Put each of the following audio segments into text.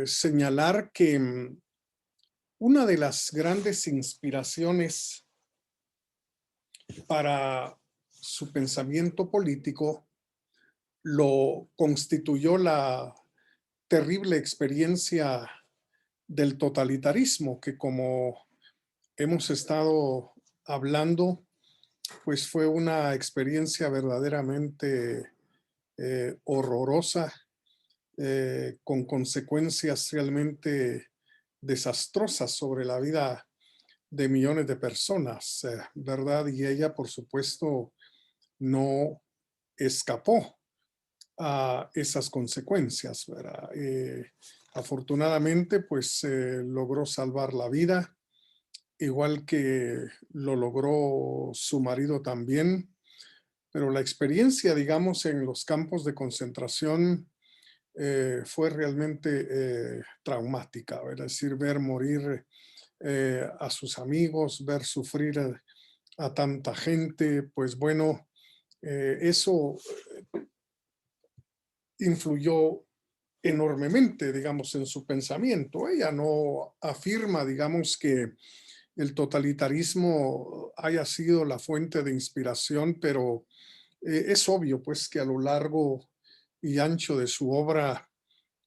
señalar que una de las grandes inspiraciones para su pensamiento político lo constituyó la terrible experiencia del totalitarismo, que como hemos estado hablando, pues fue una experiencia verdaderamente horrorosa, con consecuencias realmente desastrosas sobre la vida de millones de personas, ¿verdad? Y ella, por supuesto, no escapó a esas consecuencias, ¿verdad? Afortunadamente, pues logró salvar la vida, igual que lo logró su marido también, pero la experiencia, digamos, en los campos de concentración fue realmente traumática, ¿verdad? Es decir, ver morir a sus amigos, ver sufrir a tanta gente, pues bueno, eso influyó enormemente, digamos, en su pensamiento. Ella no afirma, digamos, que el totalitarismo haya sido la fuente de inspiración, pero es obvio, pues, que a lo largo y ancho de su obra,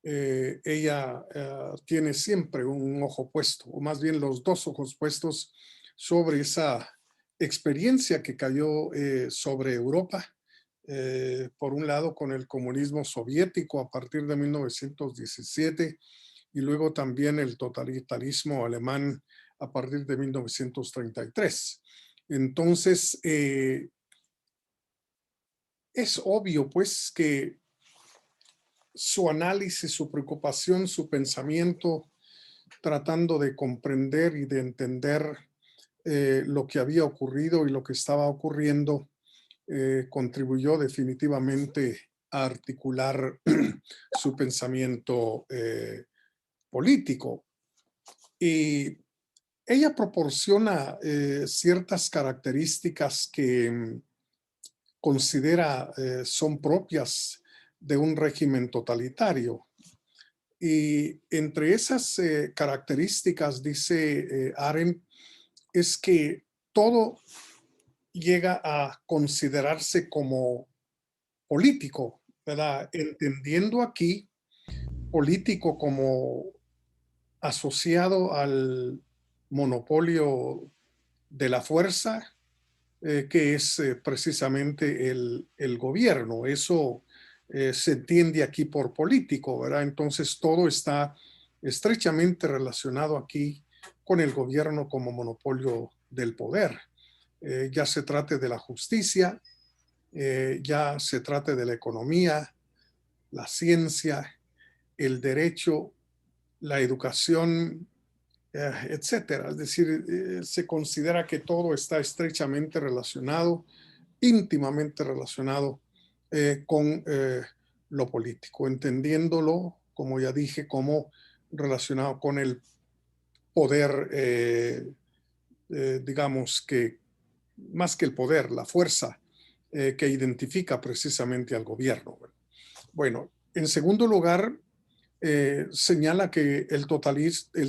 ella tiene siempre un ojo puesto, o más bien los dos ojos puestos sobre esa experiencia que cayó sobre Europa, por un lado con el comunismo soviético a partir de 1917 y luego también el totalitarismo alemán a partir de 1933. Entonces, es obvio pues que su análisis, su preocupación, su pensamiento, tratando de comprender y de entender lo que había ocurrido y lo que estaba ocurriendo, contribuyó definitivamente a articular su pensamiento político. Y ella proporciona ciertas características que considera son propias de un régimen totalitario. Y entre esas características, dice Arendt, es que todo llega a considerarse como político, ¿verdad? Entendiendo aquí político como asociado al monopolio de la fuerza, que es precisamente el gobierno. Eso se entiende aquí por político, ¿verdad? Entonces todo está estrechamente relacionado aquí con el gobierno como monopolio del poder. Ya se trate de la justicia, ya se trate de la economía, la ciencia, el derecho, la educación, etcétera. Es decir, se considera que todo está estrechamente relacionado, íntimamente relacionado con lo político, entendiéndolo, como ya dije, como relacionado con el poder, digamos que más que el poder, la fuerza que identifica precisamente al gobierno. Bueno, en segundo lugar, señala que el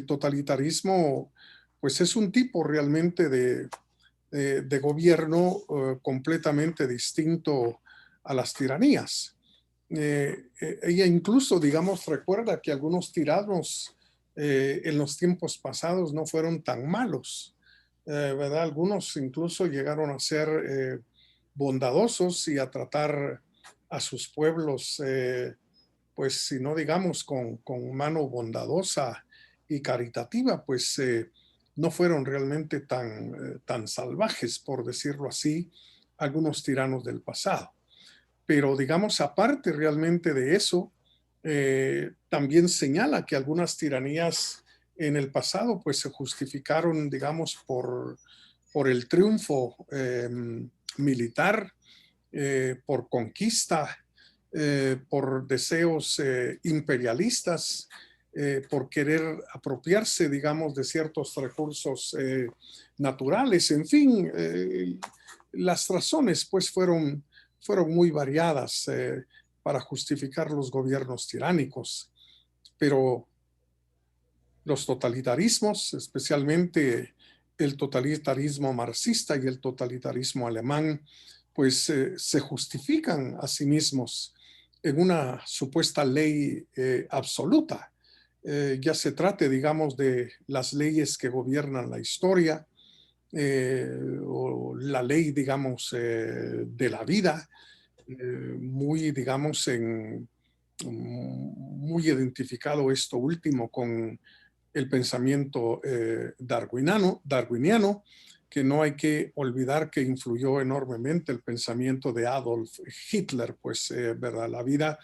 totalitarismo pues es un tipo realmente de gobierno completamente distinto a las tiranías. Ella incluso, digamos, recuerda que algunos tiranos en los tiempos pasados no fueron tan malos, ¿verdad? Algunos incluso llegaron a ser bondadosos y a tratar a sus pueblos, pues si no digamos con mano bondadosa y caritativa, pues no fueron realmente tan salvajes, por decirlo así, algunos tiranos del pasado. Pero digamos, aparte realmente de eso, también señala que algunas tiranías en el pasado pues se justificaron, digamos, por el triunfo militar, por conquista, por deseos imperialistas, por querer apropiarse, digamos, de ciertos recursos naturales. En fin, las razones pues fueron muy variadas para justificar los gobiernos tiránicos. pero los totalitarismos, especialmente el totalitarismo marxista y el totalitarismo alemán, pues se justifican a sí mismos en una supuesta ley absoluta. Ya se trate, digamos, de las leyes que gobiernan la historia, o la ley, digamos, de la vida, muy, digamos, muy identificado esto último con el pensamiento darwiniano, que no hay que olvidar que influyó enormemente el pensamiento de Adolf Hitler, pues, ¿verdad? La vida,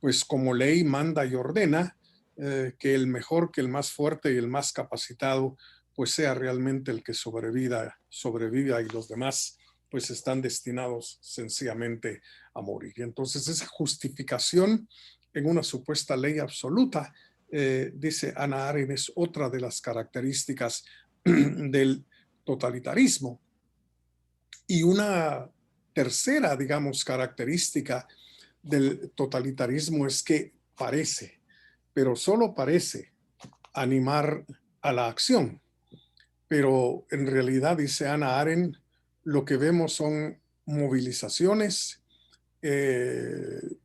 pues, como ley manda y ordena que el mejor, que el más fuerte y el más capacitado, pues, sea realmente el que sobreviva y los demás, pues, están destinados sencillamente a morir. Y entonces esa justificación en una supuesta ley absoluta, dice Hannah Arendt, es otra de las características del totalitarismo. Y una tercera, digamos, característica del totalitarismo es que parece, pero solo parece, animar a la acción. Pero en realidad, dice Hannah Arendt, lo que vemos son movilizaciones de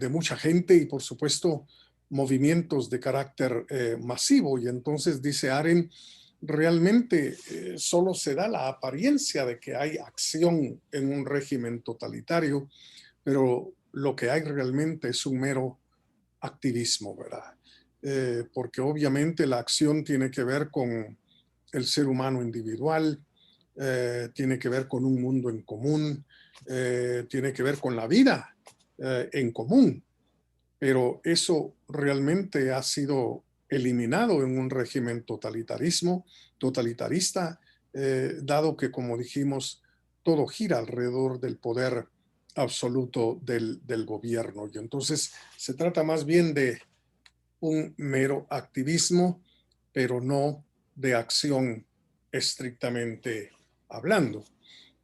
mucha gente y, por supuesto, movimientos de carácter masivo. Y entonces, dice Arendt, realmente solo se da la apariencia de que hay acción en un régimen totalitario, pero lo que hay realmente es un mero activismo, ¿verdad? Porque obviamente la acción tiene que ver con el ser humano individual, tiene que ver con un mundo en común, tiene que ver con la vida en común, pero eso realmente ha sido eliminado en un régimen totalitarista, dado que, como dijimos, todo gira alrededor del poder absoluto del gobierno. Y entonces se trata más bien de un mero activismo, pero no de acción estrictamente hablando.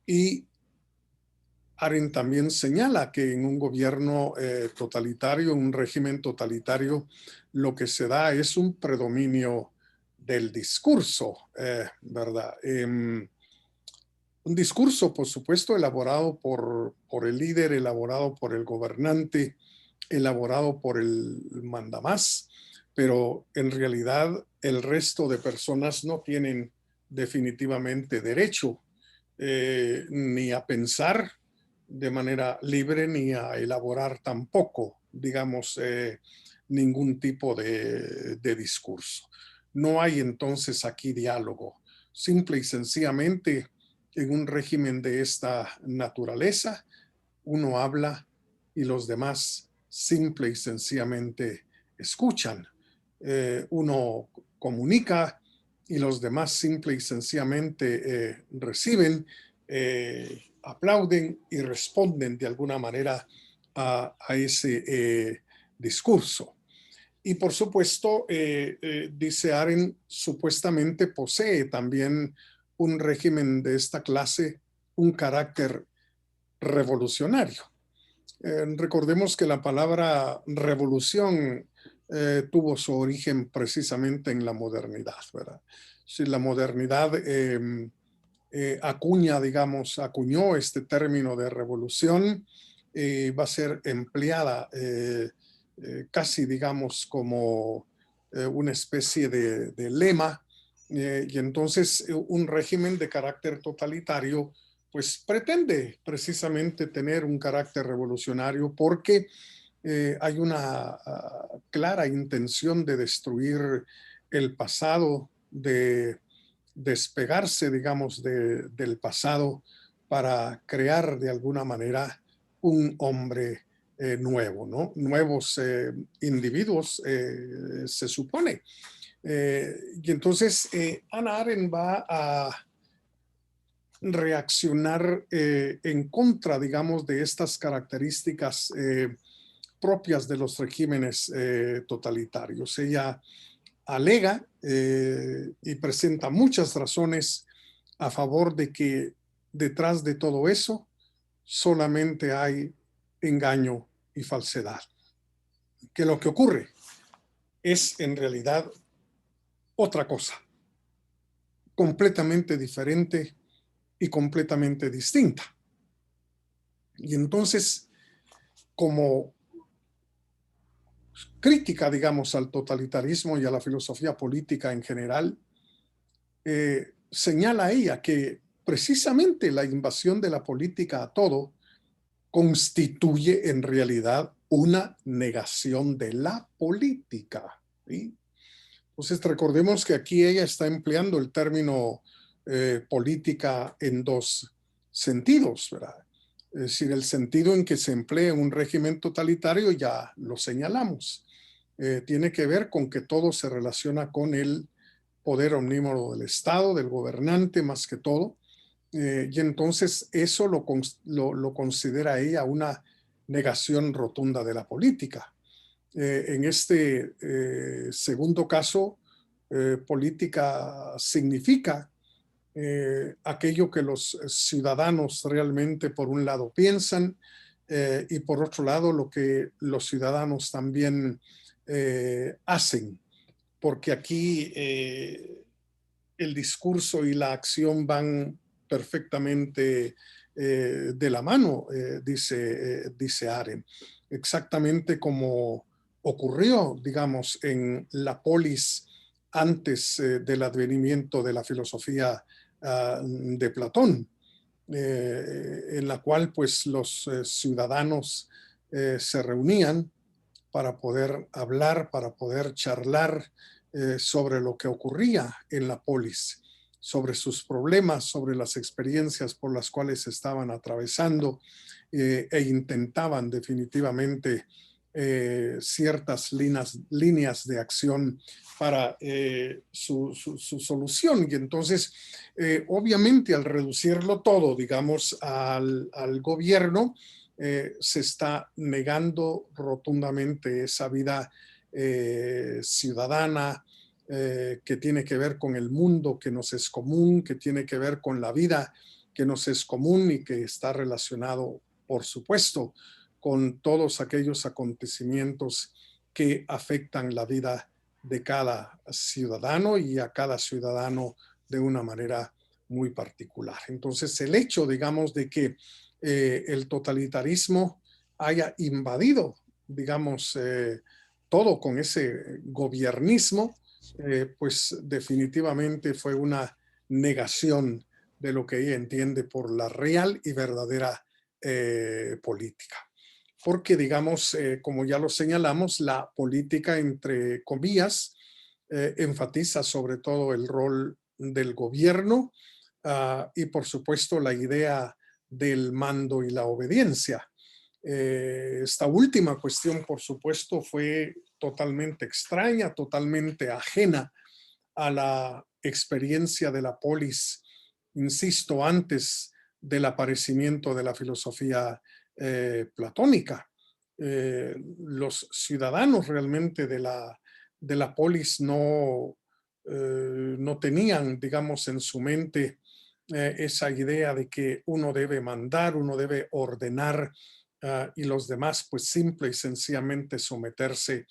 Y Arendt también señala que en un gobierno totalitario, en un régimen totalitario, lo que se da es un predominio del discurso, ¿verdad? Un discurso, por supuesto, elaborado por el líder, elaborado por el gobernante, elaborado por el mandamás, pero en realidad el resto de personas no tienen definitivamente derecho ni a pensar de manera libre ni a elaborar tampoco, digamos, ningún tipo de discurso. No hay entonces aquí diálogo. Simple y sencillamente, en un régimen de esta naturaleza, uno habla y los demás simple y sencillamente escuchan. Uno comunica y los demás simple y sencillamente reciben, aplauden y responden de alguna manera a ese discurso. Y por supuesto, dice Arendt, supuestamente posee también un régimen de esta clase un carácter revolucionario. Recordemos que la palabra revolución tuvo su origen precisamente en la modernidad, ¿verdad? Si la modernidad acuñó este término de revolución, va a ser empleada casi, digamos, como una especie de lema, y entonces un régimen de carácter totalitario pues pretende precisamente tener un carácter revolucionario porque hay una clara intención de destruir el pasado, de despegarse, digamos, del pasado para crear de alguna manera un hombre nuevo, ¿no? Nuevos individuos, se supone. Y entonces Hannah Arendt va a reaccionar en contra, digamos, de estas características propias de los regímenes totalitarios. Ella alega y presenta muchas razones a favor de que detrás de todo eso solamente hay engaño y falsedad. ¿Qué es lo que ocurre? es en realidad otra cosa, completamente diferente y completamente distinta. Y entonces, como crítica, digamos, al totalitarismo y a la filosofía política en general, señala ella que precisamente la invasión de la política a todo constituye en realidad una negación de la política, ¿sí? Entonces recordemos que aquí ella está empleando el término política en dos sentidos, ¿verdad? Es decir, el sentido en que se emplea en un régimen totalitario ya lo señalamos. Tiene que ver con que todo se relaciona con el poder omnímodo del Estado, del gobernante más que todo, y entonces eso lo considera ella una negación rotunda de la política. En este segundo caso, política significa aquello que los ciudadanos realmente por un lado piensan y por otro lado lo que los ciudadanos también hacen, porque aquí el discurso y la acción van perfectamente de la mano, dice Arendt, exactamente como ocurrió, digamos, en la polis antes del advenimiento de la filosofía de Platón, en la cual pues los ciudadanos se reunían para poder hablar, para poder charlar sobre lo que ocurría en la polis, sobre sus problemas, sobre las experiencias por las cuales estaban atravesando e intentaban definitivamente ciertas líneas de acción para su solución. Y entonces, obviamente, al reducirlo todo, digamos, al gobierno, se está negando rotundamente esa vida ciudadana que tiene que ver con el mundo que nos es común, que tiene que ver con la vida que nos es común y que está relacionado, por supuesto, con todos aquellos acontecimientos que afectan la vida de cada ciudadano y a cada ciudadano de una manera muy particular. Entonces, el hecho, digamos, de que el totalitarismo haya invadido, digamos, todo con ese gobiernismo, pues definitivamente fue una negación de lo que ella entiende por la real y verdadera política. Porque, digamos, como ya lo señalamos, la política, entre comillas, enfatiza sobre todo el rol del gobierno y, por supuesto, la idea del mando y la obediencia. Esta última cuestión, por supuesto, fue totalmente extraña, totalmente ajena a la experiencia de la polis, insisto, antes del aparecimiento de la filosofía platónica. Los ciudadanos realmente de la polis no tenían, digamos, en su mente esa idea de que uno debe mandar, uno debe ordenar y los demás pues simple y sencillamente someterse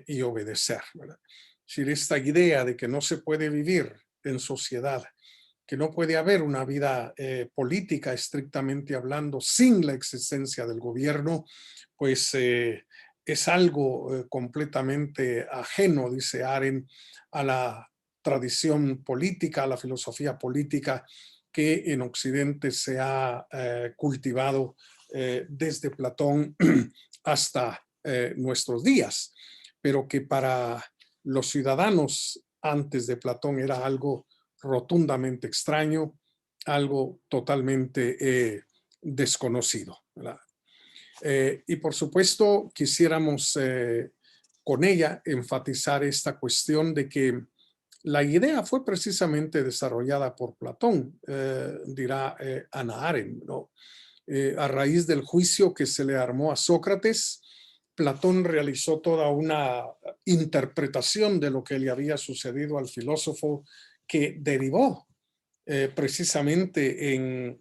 y obedecer, ¿verdad? Es decir, esta idea de que no se puede vivir en sociedad, que no puede haber una vida política estrictamente hablando sin la existencia del gobierno, pues es algo completamente ajeno, dice Arendt, a la tradición política, a la filosofía política que en Occidente se ha cultivado desde Platón hasta nuestros días, pero que para los ciudadanos antes de Platón era algo rotundamente extraño, algo totalmente desconocido, ¿verdad? Y por supuesto quisiéramos con ella enfatizar esta cuestión de que la idea fue precisamente desarrollada por Platón, dirá Hannah Arendt, ¿no? A raíz del juicio que se le armó a Sócrates, Platón realizó toda una interpretación de lo que le había sucedido al filósofo que derivó precisamente en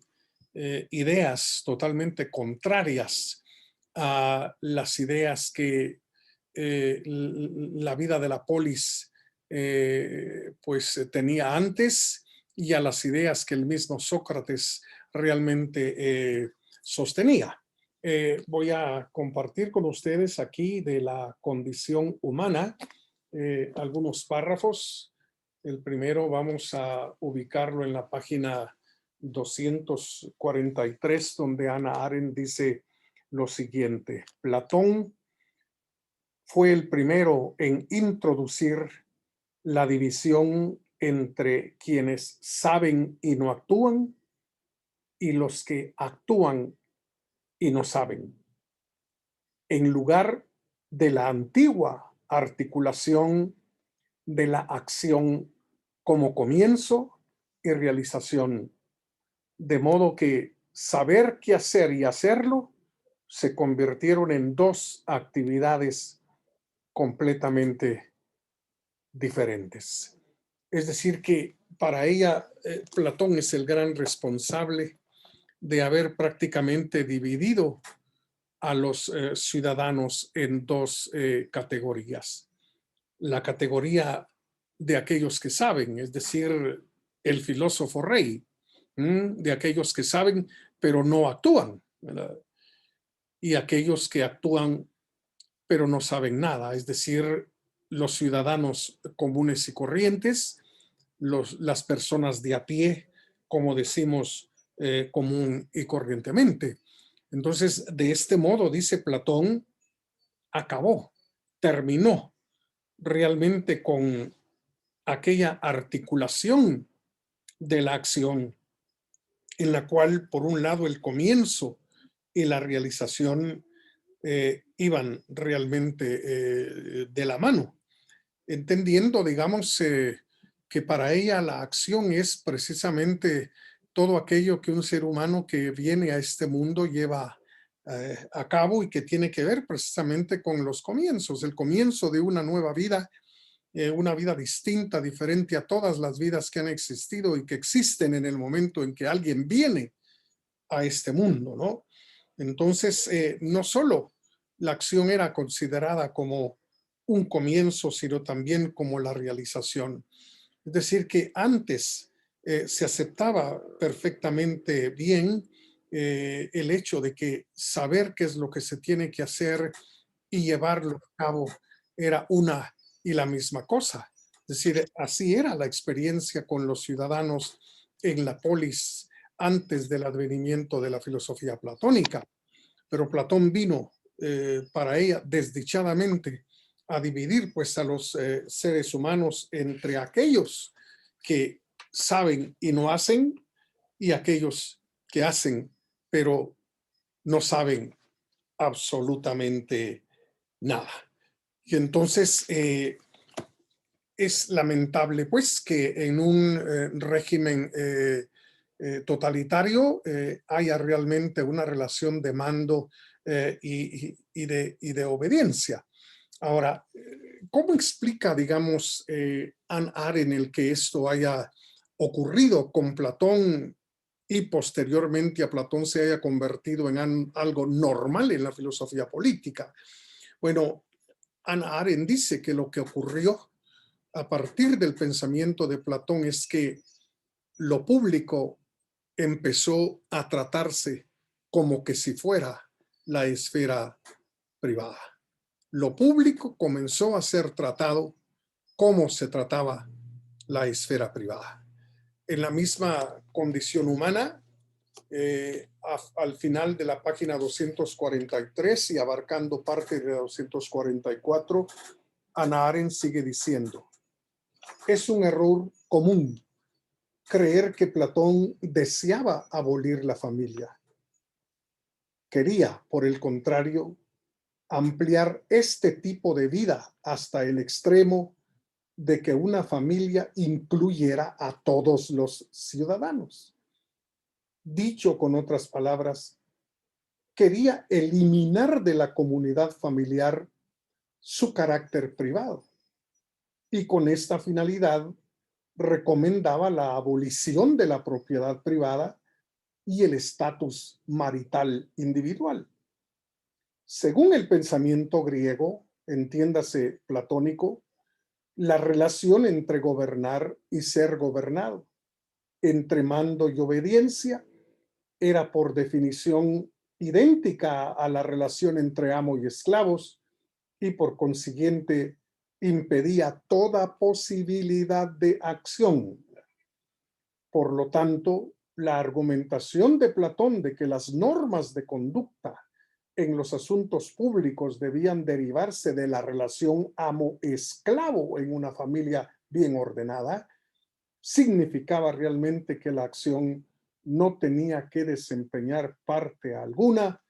ideas totalmente contrarias a las ideas que la vida de la polis pues tenía antes y a las ideas que el mismo Sócrates realmente sostenía. Voy a compartir con ustedes aquí de la condición humana algunos párrafos. El primero vamos a ubicarlo en la página 243, donde Hannah Arendt dice lo siguiente: Platón fue el primero en introducir la división entre quienes saben y no actúan y los que actúan y no saben, en lugar de la antigua articulación de la acción como comienzo y realización, de modo que saber qué hacer y hacerlo se convirtieron en dos actividades completamente diferentes. Es decir, que para ella Platón es el gran responsable de haber prácticamente dividido a los ciudadanos en dos categorías. La categoría de aquellos que saben, es decir, el filósofo rey, de aquellos que saben pero no actúan, ¿verdad? Y aquellos que actúan pero no saben nada, es decir, los ciudadanos comunes y corrientes, las personas de a pie, como decimos común y corrientemente. Entonces, de este modo, dice Platón, acabó, terminó realmente con aquella articulación de la acción en la cual, por un lado, el comienzo y la realización iban realmente de la mano, entendiendo, digamos, que para ella la acción es precisamente todo aquello que un ser humano que viene a este mundo lleva a cabo y que tiene que ver precisamente con los comienzos, el comienzo de una nueva vida, una vida distinta, diferente a todas las vidas que han existido y que existen en el momento en que alguien viene a este mundo, ¿no? Entonces, no solo la acción era considerada como un comienzo, sino también como la realización. Es decir, que antes se aceptaba perfectamente bien el hecho de que saber qué es lo que se tiene que hacer y llevarlo a cabo era una y la misma cosa. Es decir, así era la experiencia con los ciudadanos en la polis antes del advenimiento de la filosofía platónica. Pero Platón vino para ella desdichadamente a dividir pues a los seres humanos entre aquellos que saben y no hacen y aquellos que hacen pero no saben absolutamente nada. Y entonces es lamentable pues que en un régimen totalitario haya realmente una relación de mando y de obediencia. Ahora, ¿cómo explica, digamos, Hannah Arendt el que esto haya ocurrido con Platón y posteriormente a Platón se haya convertido en algo normal en la filosofía política? Bueno, Hannah Arendt dice que lo que ocurrió a partir del pensamiento de Platón es que lo público empezó a tratarse como que si fuera la esfera privada. Lo público comenzó a ser tratado como se trataba la esfera privada. En la misma condición humana, al final de la página 243 y abarcando parte de 244, Hannah Arendt sigue diciendo: es un error común creer que Platón deseaba abolir la familia. Quería, por el contrario, ampliar este tipo de vida hasta el extremo de que una familia incluyera a todos los ciudadanos. Dicho con otras palabras, quería eliminar de la comunidad familiar su carácter privado y con esta finalidad recomendaba la abolición de la propiedad privada y el estatus marital individual. Según el pensamiento griego, entiéndase platónico, la relación entre gobernar y ser gobernado, entre mando y obediencia, era por definición idéntica a la relación entre amo y esclavos y por consiguiente impedía toda posibilidad de acción. Por lo tanto, la argumentación de Platón de que las normas de conducta en los asuntos públicos debían derivarse de la relación amo-esclavo en una familia bien ordenada, significaba realmente que la acción no tenía que desempeñar parte alguna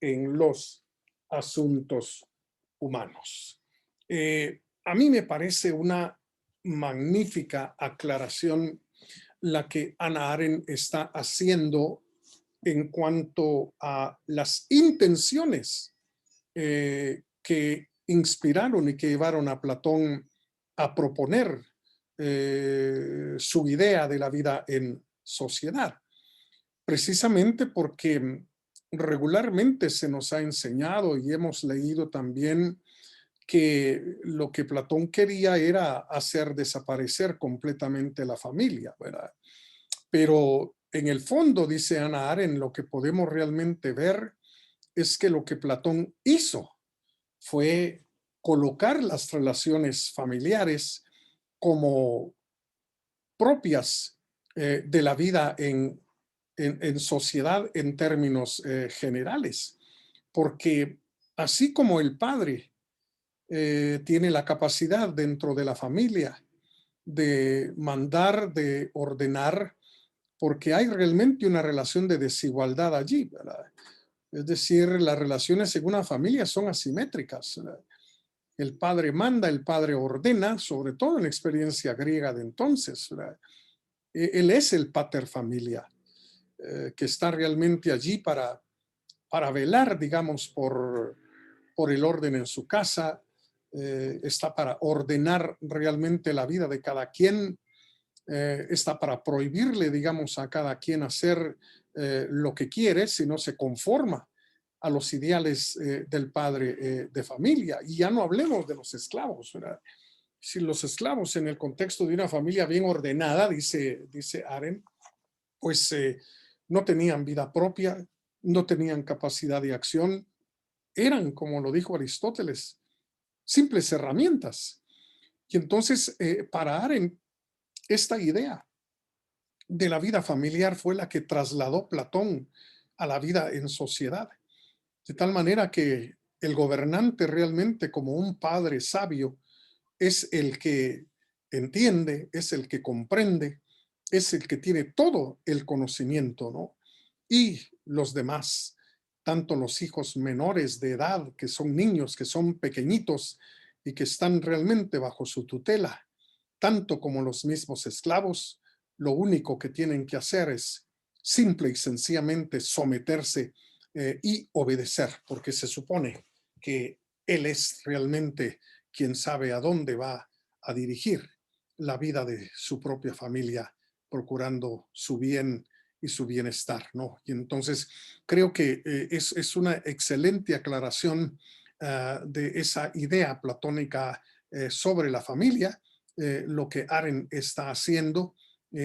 en los asuntos humanos. A mí me parece una magnífica aclaración la que Hannah Arendt está haciendo en cuanto a las intenciones que inspiraron y que llevaron a Platón a proponer su idea de la vida en sociedad, precisamente porque regularmente se nos ha enseñado y hemos leído también que lo que Platón quería era hacer desaparecer completamente la familia, ¿verdad? Pero en el fondo, dice Hannah Arendt, lo que podemos realmente ver es que lo que Platón hizo fue colocar las relaciones familiares como propias de la vida en sociedad en términos generales, porque así como el padre tiene la capacidad dentro de la familia de mandar, de ordenar, porque hay realmente una relación de desigualdad allí, ¿verdad? Es decir, las relaciones en una familia son asimétricas, ¿verdad? El padre manda, el padre ordena, sobre todo en la experiencia griega de entonces, ¿verdad? Él es el pater familia, que está realmente allí para velar, digamos, por el orden en su casa, está para ordenar realmente la vida de cada quien, está para prohibirle, digamos, a cada quien hacer lo que quiere si no se conforma a los ideales del padre de familia. Y ya no hablemos de los esclavos, ¿verdad? Si los esclavos en el contexto de una familia bien ordenada, dice Arendt, pues no tenían vida propia, no tenían capacidad de acción, eran, como lo dijo Aristóteles, simples herramientas. Y entonces, para Arendt, esta idea de la vida familiar fue la que trasladó Platón a la vida en sociedad, de tal manera que el gobernante realmente como un padre sabio es el que entiende, es el que comprende, es el que tiene todo el conocimiento, ¿no? Y los demás, tanto los hijos menores de edad, que son niños, que son pequeñitos y que están realmente bajo su tutela, tanto como los mismos esclavos, lo único que tienen que hacer es simple y sencillamente someterse y obedecer, porque se supone que él es realmente quien sabe a dónde va a dirigir la vida de su propia familia, procurando su bien y su bienestar, ¿no? Y entonces creo que es una excelente aclaración de esa idea platónica sobre la familia, lo que Arendt está haciendo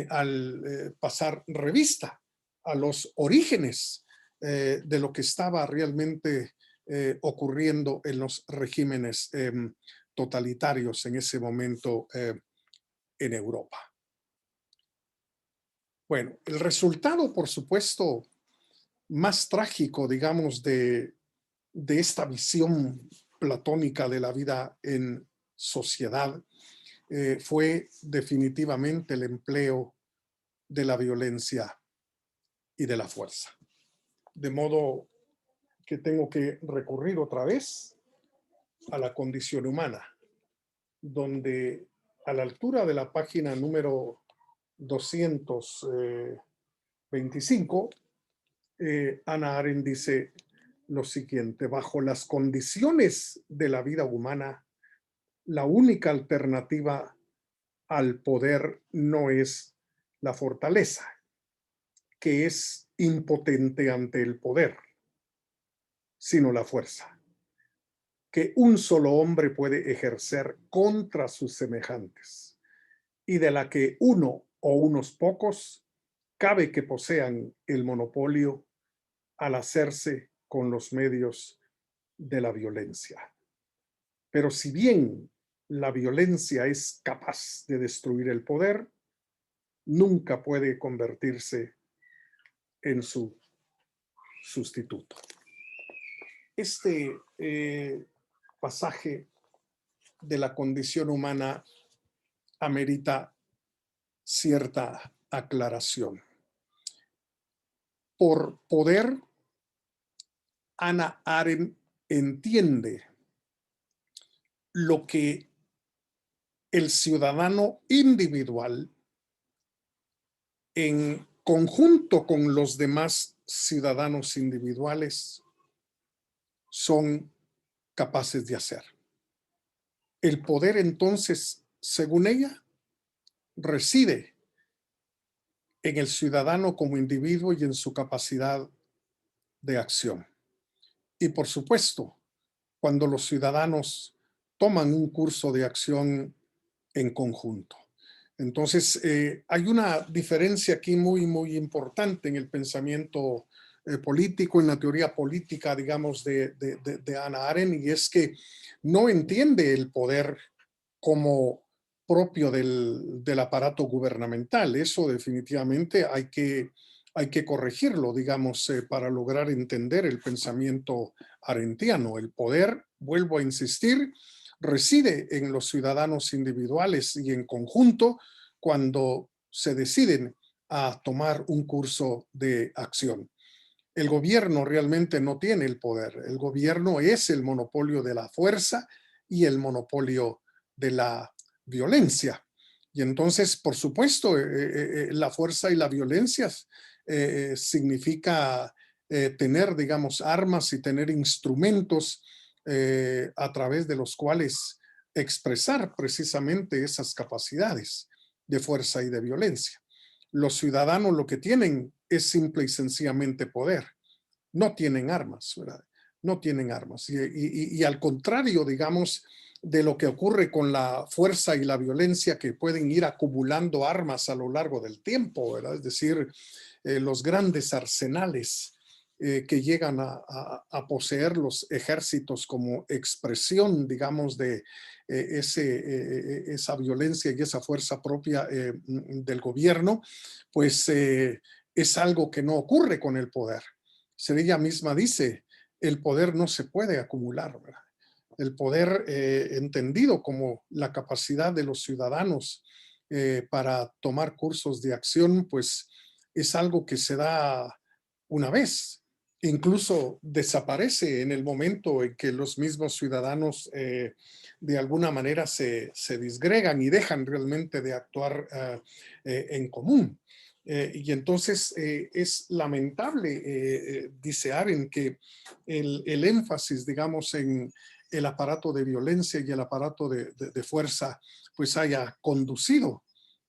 al pasar revista a los orígenes de lo que estaba realmente ocurriendo en los regímenes totalitarios en ese momento en Europa. Bueno, el resultado, por supuesto, más trágico, digamos, de esta visión platónica de la vida en sociedad fue definitivamente el empleo de la violencia y de la fuerza. De modo que tengo que recurrir otra vez a la condición humana, donde a la altura de la página número 225, Hannah Arendt dice lo siguiente: bajo las condiciones de la vida humana, la única alternativa al poder no es la fortaleza, que es impotente ante el poder, sino la fuerza. que un solo hombre puede ejercer contra sus semejantes y de la que uno o unos pocos cabe que posean el monopolio al hacerse con los medios de la violencia. Pero si bien la violencia es capaz de destruir el poder, nunca puede convertirse en su sustituto. Este pasaje de la condición humana amerita cierta aclaración. Por poder, Hannah Arendt entiende lo que el ciudadano individual, en conjunto con los demás ciudadanos individuales, son capaces de hacer. El poder, entonces, según ella, reside en el ciudadano como individuo y en su capacidad de acción. Y por supuesto, cuando los ciudadanos toman un curso de acción en conjunto. Entonces, hay una diferencia aquí muy importante en el pensamiento político, en la teoría política, digamos, de Hannah Arendt, y es que no entiende el poder como propio del aparato gubernamental. Eso definitivamente hay que corregirlo, digamos, para lograr entender el pensamiento arendtiano. El poder, vuelvo a insistir, reside en los ciudadanos individuales y en conjunto cuando se deciden a tomar un curso de acción. El gobierno realmente no tiene el poder. El gobierno es el monopolio de la fuerza y el monopolio de la violencia. Y entonces, por supuesto, la fuerza y la violencia significa tener, digamos, armas y tener instrumentos a través de los cuales expresar precisamente esas capacidades de fuerza y de violencia. Los ciudadanos lo que tienen es simple y sencillamente poder. No tienen armas, ¿verdad? No tienen armas. Y al contrario, digamos, de lo que ocurre con la fuerza y la violencia, que pueden ir acumulando armas a lo largo del tiempo, ¿verdad? Es decir, los grandes arsenales que llegan a poseer los ejércitos como expresión, digamos, de esa violencia y esa fuerza propia del gobierno, pues es algo que no ocurre con el poder. Ella misma dice, el poder no se puede acumular, ¿verdad? El poder entendido como la capacidad de los ciudadanos para tomar cursos de acción, pues es algo que se da una vez. Incluso desaparece en el momento en que los mismos ciudadanos de alguna manera se disgregan y dejan realmente de actuar en común. Y entonces es lamentable, dice Arendt, que el énfasis, digamos, en el aparato de violencia y el aparato de fuerza, pues haya conducido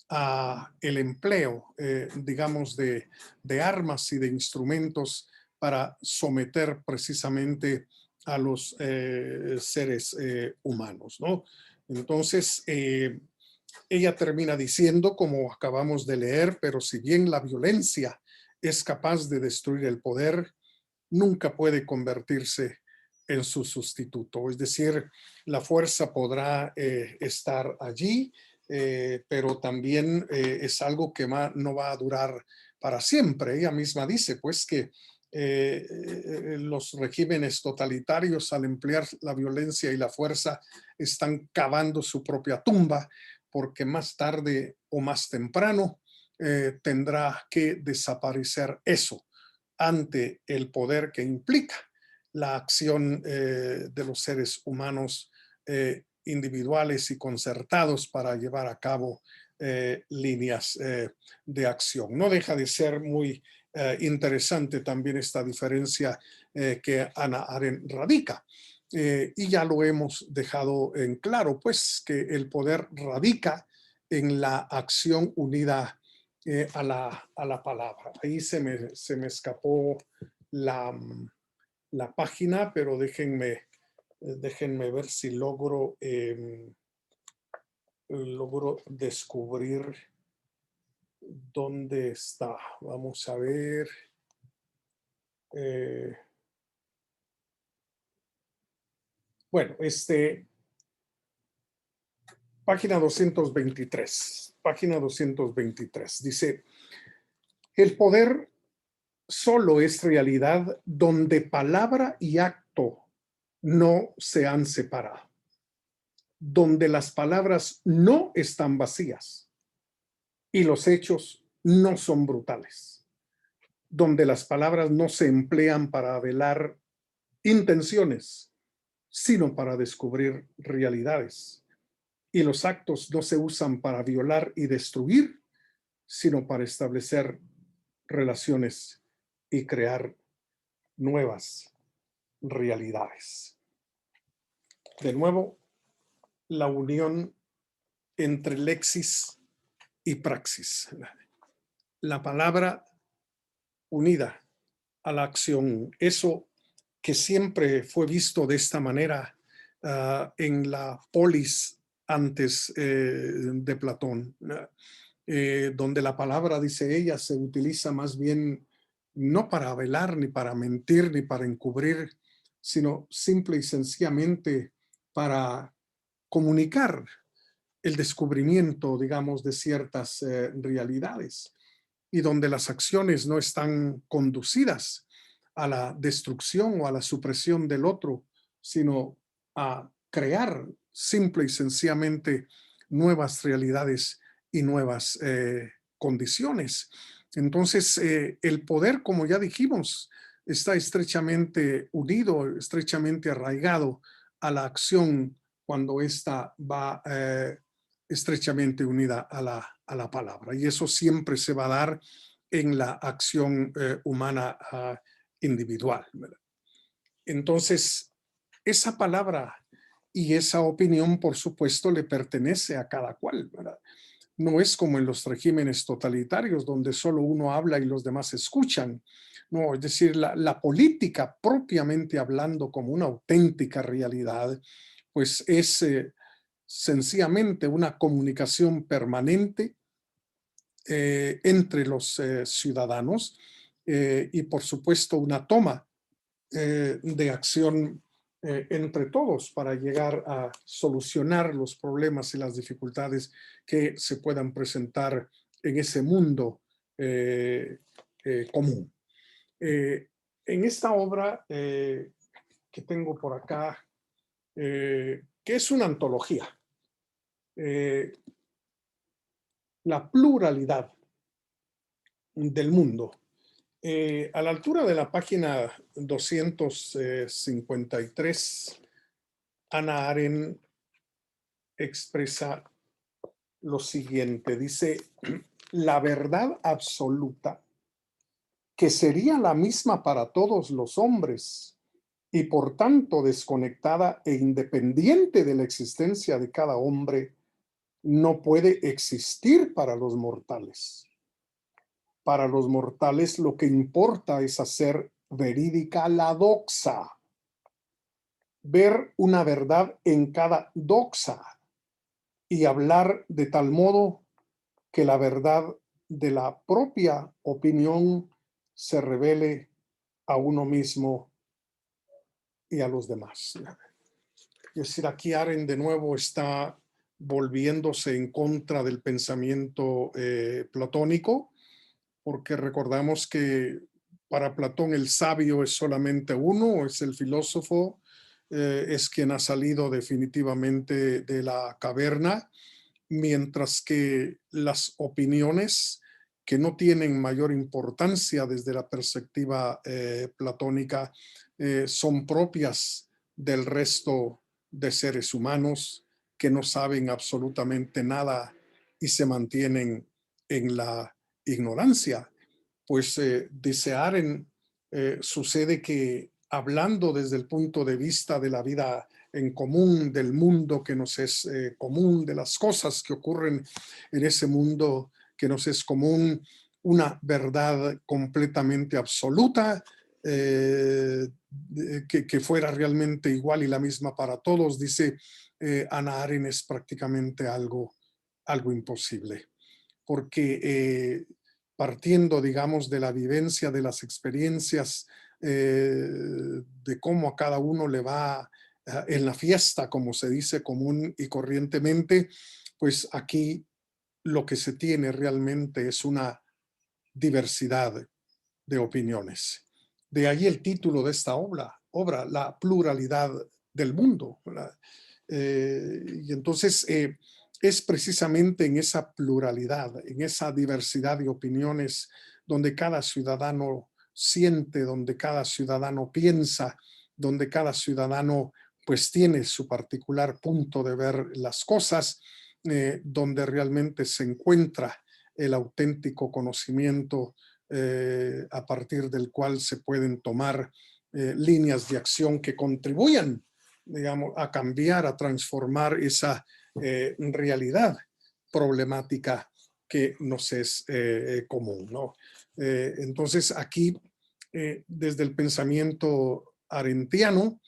a el empleo, digamos, de armas y de instrumentos para someter precisamente a los seres humanos, ¿no? Entonces, ella termina diciendo, como acabamos de leer, pero si bien la violencia es capaz de destruir el poder, nunca puede convertirse en su sustituto. Es decir, la fuerza podrá estar allí, pero también es algo que no va a durar para siempre. Ella misma dice, pues, que los regímenes totalitarios, al emplear la violencia y la fuerza, están cavando su propia tumba, porque más tarde o más temprano tendrá que desaparecer eso ante el poder que implica la acción de los seres humanos individuales y concertados para llevar a cabo líneas de acción. No deja de ser muy interesante también esta diferencia que Hannah Arendt radica. Y ya lo hemos dejado en claro, pues que el poder radica en la acción unida a la palabra. Ahí se me escapó la página, pero déjenme Déjenme ver si logro descubrir dónde está. Vamos a ver. Eh, bueno, página 223. Página 223. Dice, el poder solo es realidad donde palabra y acto no se han separado, donde las palabras no están vacías y los hechos no son brutales, donde las palabras no se emplean para velar intenciones, sino para descubrir realidades, y los actos no se usan para violar y destruir, sino para establecer relaciones y crear nuevas realidades. De nuevo, la unión entre lexis y praxis. La palabra unida a la acción. Eso que siempre fue visto de esta manera en la polis antes de Platón, donde la palabra, dice ella, se utiliza más bien no para velar, ni para mentir, ni para encubrir, sino simple y sencillamente para comunicar el descubrimiento, digamos, de ciertas realidades, y donde las acciones no están conducidas a la destrucción o a la supresión del otro, sino a crear simple y sencillamente nuevas realidades y nuevas condiciones. Entonces, el poder, como ya dijimos, está estrechamente unido, estrechamente arraigado a la acción cuando ésta va estrechamente unida a la palabra. Y eso siempre se va a dar en la acción humana individual, ¿verdad? Entonces, esa palabra y esa opinión, por supuesto, le pertenece a cada cual, ¿verdad? No es como en los regímenes totalitarios donde solo uno habla y los demás escuchan. No, es decir, la política propiamente hablando como una auténtica realidad, pues es sencillamente una comunicación permanente entre los ciudadanos y por supuesto una toma de acción entre todos para llegar a solucionar los problemas y las dificultades que se puedan presentar en ese mundo común. En esta obra que tengo por acá, que es una antología, la pluralidad del mundo. A la altura de la página 253, Hannah Arendt expresa lo siguiente. Dice, la verdad absoluta, que sería la misma para todos los hombres y por tanto desconectada e independiente de la existencia de cada hombre, no puede existir para los mortales. Para los mortales lo que importa es hacer verídica la doxa, ver una verdad en cada doxa y hablar de tal modo que la verdad de la propia opinión se revele a uno mismo y a los demás. Es decir, aquí Arendt de nuevo está volviéndose en contra del pensamiento platónico, porque recordamos que para Platón el sabio es solamente uno, es el filósofo, es quien ha salido definitivamente de la caverna, mientras que las opiniones que no tienen mayor importancia desde la perspectiva platónica son propias del resto de seres humanos que no saben absolutamente nada y se mantienen en la ignorancia. Pues dice Arendt, sucede que hablando desde el punto de vista de la vida en común, del mundo que nos es común, de las cosas que ocurren en ese mundo que nos es común, una verdad completamente absoluta que fuera realmente igual y la misma para todos, dice Hannah Arendt, es prácticamente algo imposible. Porque partiendo, digamos, de la vivencia, de las experiencias, de cómo a cada uno le va en la fiesta, como se dice común y corrientemente, pues aquí lo que se tiene realmente es una diversidad de opiniones. De ahí el título de esta obra, La pluralidad del mundo. Y entonces es precisamente en esa pluralidad, en esa diversidad de opiniones, donde cada ciudadano siente, donde cada ciudadano piensa, donde cada ciudadano pues tiene su particular punto de ver las cosas, donde realmente se encuentra el auténtico conocimiento a partir del cual se pueden tomar líneas de acción que contribuyan, digamos, a cambiar, a transformar esa realidad problemática que nos es común, ¿no? Entonces aquí, desde el pensamiento arendtiano,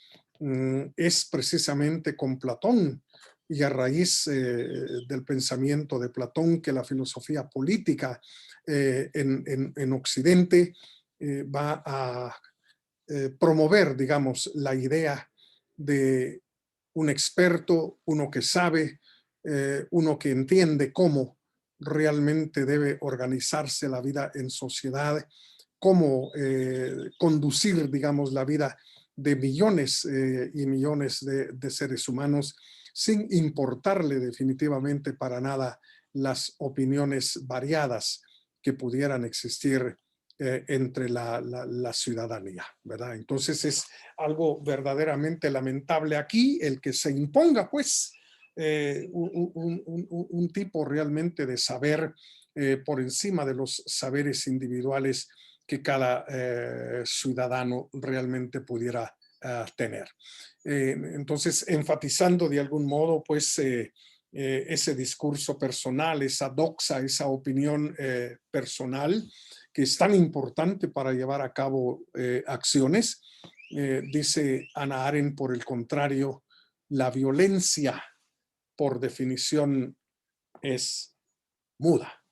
es precisamente con Platón y a raíz del pensamiento de Platón que la filosofía política en Occidente va a promover, digamos, la idea de un experto, uno que sabe, uno que entiende cómo realmente debe organizarse la vida en sociedad, cómo conducir, digamos, la vida de millones y millones de seres humanos sin importarle definitivamente para nada las opiniones variadas que pudieran existir entre la ciudadanía, ¿verdad? Entonces es algo verdaderamente lamentable aquí el que se imponga, pues, un tipo realmente de saber por encima de los saberes individuales que cada ciudadano realmente pudiera tener. Entonces, enfatizando de algún modo, pues, ese discurso personal, esa doxa, esa opinión personal, que es tan importante para llevar a cabo acciones. Dice Hannah Arendt, por el contrario, la violencia, por definición, es muda.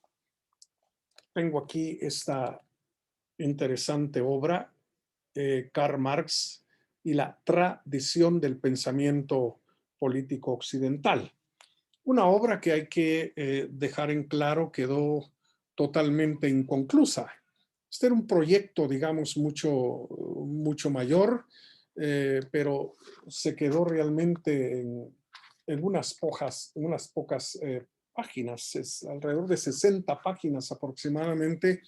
Tengo aquí esta interesante obra, Karl Marx y la tradición del pensamiento político occidental. Una obra que hay que dejar en claro quedó totalmente inconclusa. Este era un proyecto, digamos, mucho mayor, pero se quedó realmente en unas pocas páginas, es alrededor de 60 páginas aproximadamente.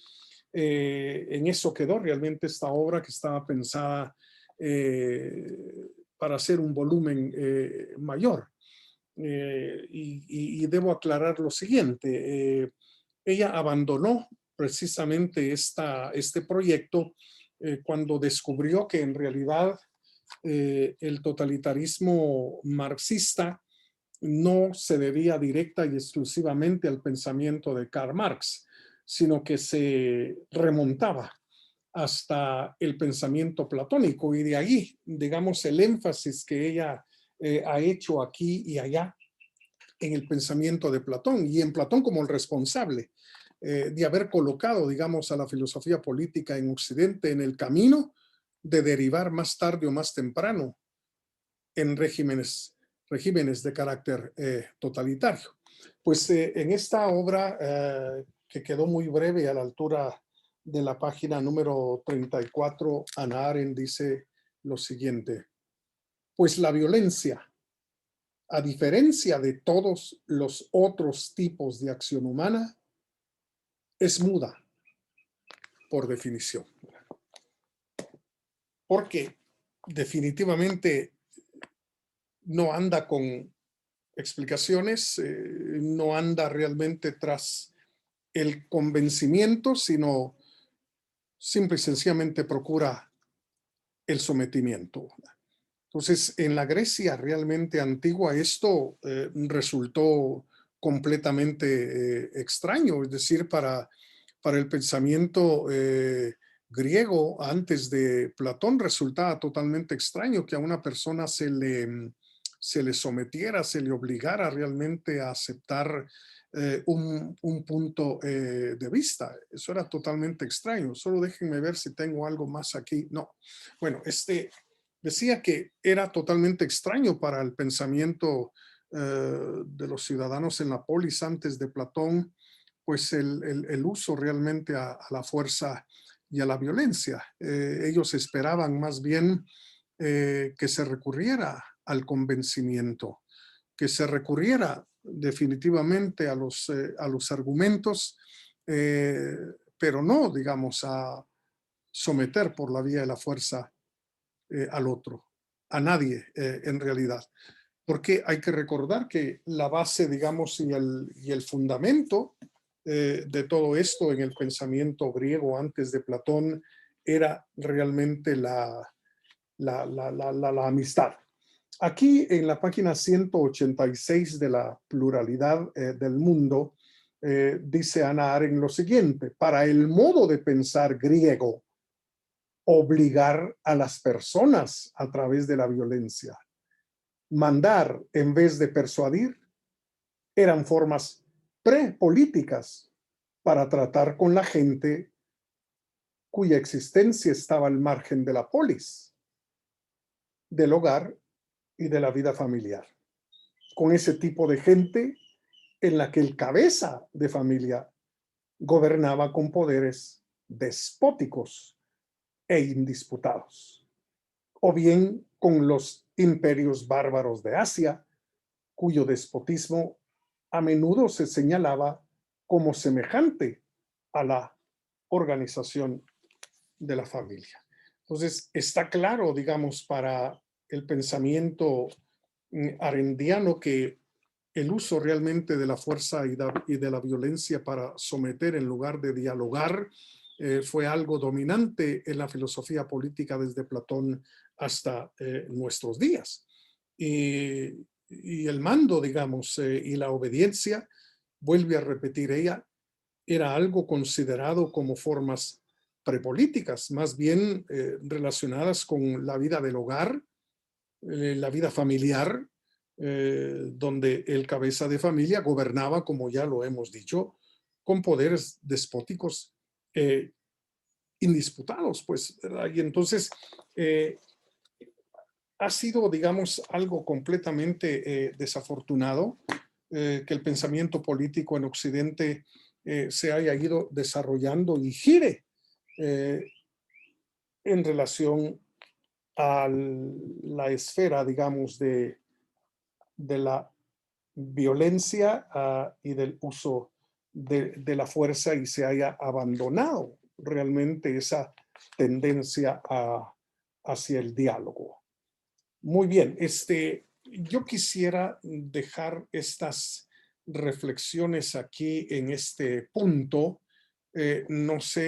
En eso quedó realmente esta obra que estaba pensada para hacer un volumen mayor. Y debo aclarar lo siguiente, ella abandonó precisamente este proyecto cuando descubrió que en realidad el totalitarismo marxista no se debía directa y exclusivamente al pensamiento de Karl Marx, sino que se remontaba hasta el pensamiento platónico y de ahí, digamos, el énfasis que ella ha hecho aquí y allá en el pensamiento de Platón y en Platón como el responsable de haber colocado, digamos, a la filosofía política en Occidente en el camino de derivar más tarde o más temprano en regímenes de carácter totalitario. Pues en esta obra, que quedó muy breve a la altura de la página número 34, Hannah Arendt dice lo siguiente: pues la violencia, a diferencia de todos los otros tipos de acción humana, es muda por definición. Porque definitivamente no anda con explicaciones, no anda realmente tras el convencimiento, sino simple y sencillamente procura el sometimiento. Entonces, en la Grecia realmente antigua esto resultó completamente extraño, es decir, para el pensamiento griego antes de Platón resultaba totalmente extraño que a una persona se le sometiera, se le obligara realmente a aceptar un punto de vista. Eso era totalmente extraño. Solo déjenme ver si tengo algo más aquí. No. Bueno, decía que era totalmente extraño para el pensamiento de los ciudadanos en la polis antes de Platón, pues el uso realmente a la fuerza y a la violencia. Ellos esperaban más bien que se recurriera al convencimiento, que se recurriera definitivamente a los argumentos, eh, pero no, digamos, a someter por la vía de la fuerza al otro, a nadie en realidad. Porque hay que recordar que la base, digamos, y el fundamento de todo esto en el pensamiento griego antes de Platón era realmente la amistad. Aquí en la página 186 de la pluralidad del mundo, dice Hannah Arendt lo siguiente: para el modo de pensar griego, obligar a las personas a través de la violencia, mandar en vez de persuadir, eran formas prepolíticas para tratar con la gente cuya existencia estaba al margen de la polis, del hogar y de la vida familiar. Con ese tipo de gente en la que el cabeza de familia gobernaba con poderes despóticos e indisputados, o bien con los imperios bárbaros de Asia, cuyo despotismo a menudo se señalaba como semejante a la organización de la familia. Entonces, está claro, digamos, para el pensamiento arendiano que el uso realmente de la fuerza y de la violencia para someter en lugar de dialogar fue algo dominante en la filosofía política desde Platón hasta nuestros días. Y el mando, digamos, y la obediencia, vuelve a repetir ella, era algo considerado como formas prepolíticas, más bien relacionadas con la vida del hogar, la vida familiar, donde el cabeza de familia gobernaba, como ya lo hemos dicho, con poderes despóticos indisputados, pues, ¿verdad? Y entonces ha sido, digamos, algo completamente desafortunado que el pensamiento político en Occidente se haya ido desarrollando y gire eh, en relación a la esfera, digamos, de la violencia y del uso de la fuerza y se haya abandonado realmente esa tendencia hacia el diálogo. Muy bien, yo quisiera dejar estas reflexiones aquí en este punto. No sé